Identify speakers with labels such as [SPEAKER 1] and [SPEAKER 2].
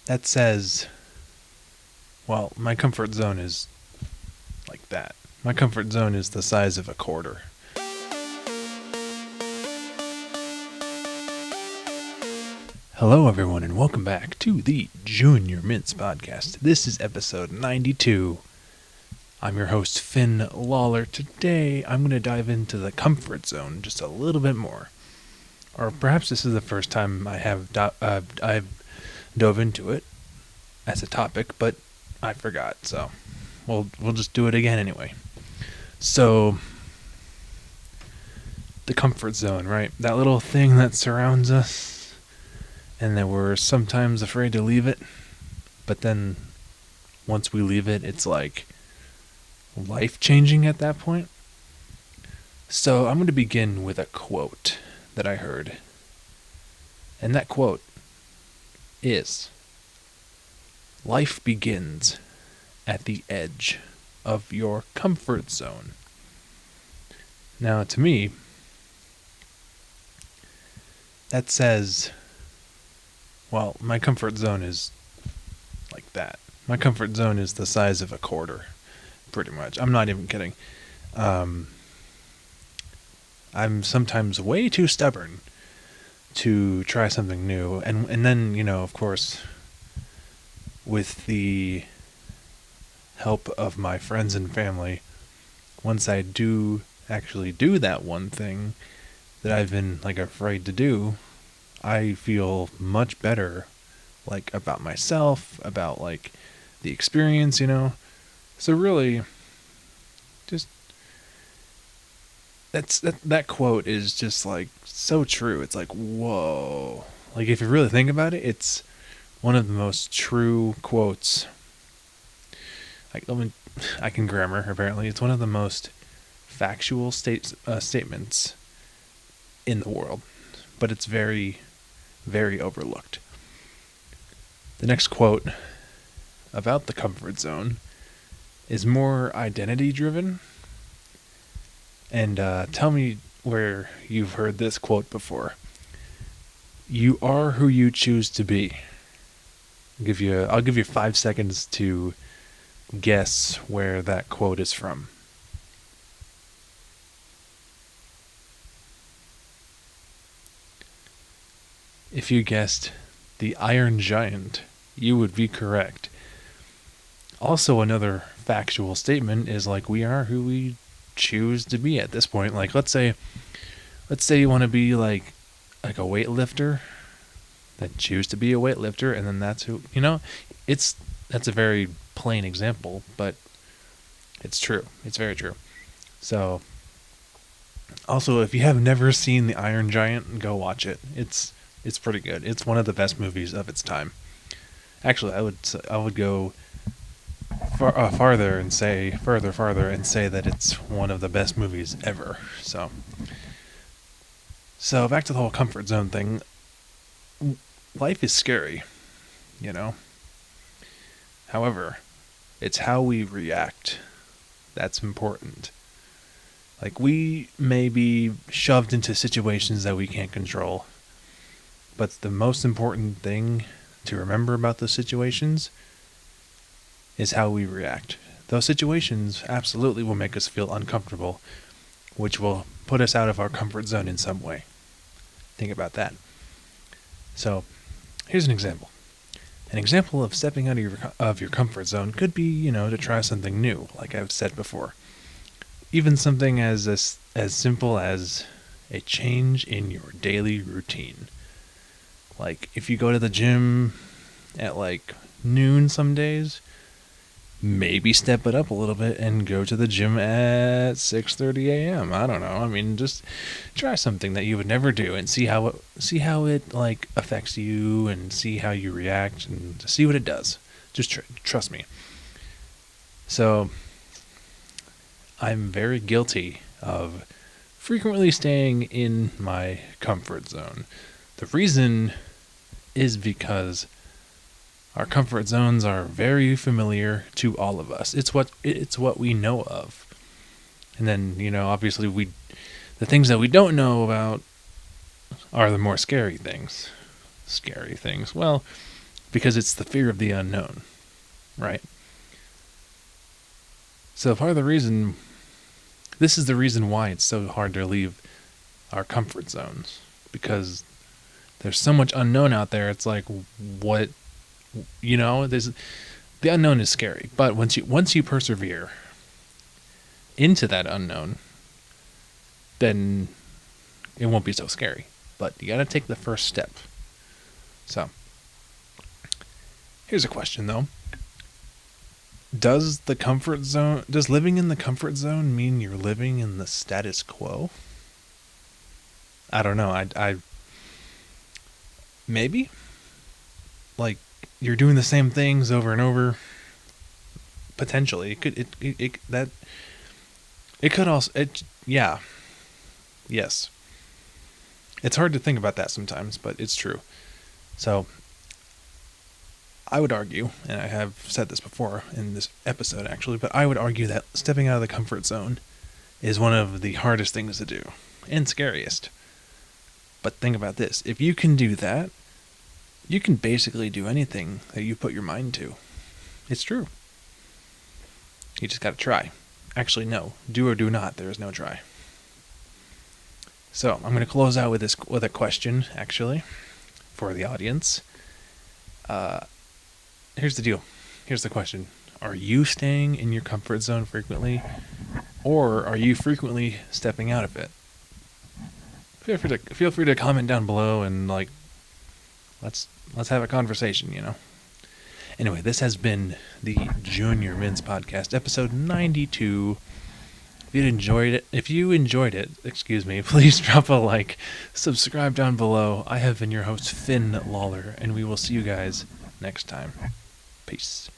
[SPEAKER 1] that says, well, my comfort zone is like that. My comfort zone is the size of a quarter. Hello, everyone, and welcome back to the Junior Mints Podcast. This is episode 92. I'm your host, Finn Lawler. Today, I'm going to dive into the comfort zone just a little bit more. Or perhaps this is the first time I've dove into it as a topic, but I forgot, so we'll just do it again anyway. So, the comfort zone, right? That little thing that surrounds us, and that we're sometimes afraid to leave it, but then once we leave it, it's like life-changing at that point. So I'm going to begin with a quote that I heard. And that quote is, "Life begins at the edge of your comfort zone." Now, to me, that says, well, my comfort zone is like that. My comfort zone is the size of a quarter, pretty much. I'm not even kidding. I'm sometimes way too stubborn to try something new. And then, of course, with the help of my friends and family, once I do actually do that one thing that I've been afraid to do, I feel much better about myself, about the experience, So really, just that quote is just so true. It's whoa. If you really think about it, it's one of the most true quotes. I can grammar, apparently. It's one of the most factual statements in the world, but it's very, very overlooked. The next quote about the comfort zone is more identity driven. And tell me where you've heard this quote before. You are who you choose to be. I'll give you 5 seconds to guess where that quote is from. If you guessed The Iron Giant, you would be correct. Also, another factual statement is we are who we choose to be at this point. Let's say you want to be like a weightlifter, then choose to be a weightlifter, and then that's who, that's a very plain example, but it's true. It's very true. So, also, if you have never seen The Iron Giant, go watch it. It's pretty good. It's one of the best movies of its time. Actually, I would go farther and say that it's one of the best movies ever. So back to the whole comfort zone thing. Life is scary, However, it's how we react that's important. We may be shoved into situations that we can't control, but the most important thing to remember about those situations is how we react. Those situations absolutely will make us feel uncomfortable, which will put us out of our comfort zone in some way. Think about that. So, here's an example. An example of stepping out of your comfort zone could be, to try something new, like I've said before. Even something as simple as a change in your daily routine. If you go to the gym at noon some days, maybe step it up a little bit and go to the gym at 6:30 a.m. I don't know. Just try something that you would never do and see how it affects you and see how you react and see what it does. Just trust me. So, I'm very guilty of frequently staying in my comfort zone. The reason is because our comfort zones are very familiar to all of us. It's what we know of. And then, obviously the things that we don't know about are the more scary things. Well, because it's the fear of the unknown, right? So part of the reason, this is the reason why it's so hard to leave our comfort zones, because there's so much unknown out there. It's like, what, there's, the unknown is scary, but once you persevere into that unknown, then it won't be so scary. But you got to take the first step. So, here's a question though. Does living in the comfort zone mean you're living in the status quo? I don't know. I maybe, like, you're doing the same things over and over. Potentially, it could also, yeah, yes. It's hard to think about that sometimes, but it's true. So, I would argue, and I have said this before in this episode actually, but I would argue that stepping out of the comfort zone is one of the hardest things to do, and scariest. But think about this. If you can do that, you can basically do anything that you put your mind to. It's true. You just gotta try. Actually, no. Do or do not. There is no try. So, I'm going to close out with a question, actually, for the audience. Here's the deal. Here's the question. Are you staying in your comfort zone frequently, or are you frequently stepping out of it? Feel free to comment down below and let's have a conversation, Anyway, this has been the Junior Mints Podcast, episode 92. If you enjoyed it, please drop a like, subscribe down below. I have been your host, Finn Lawler, and we will see you guys next time. Peace.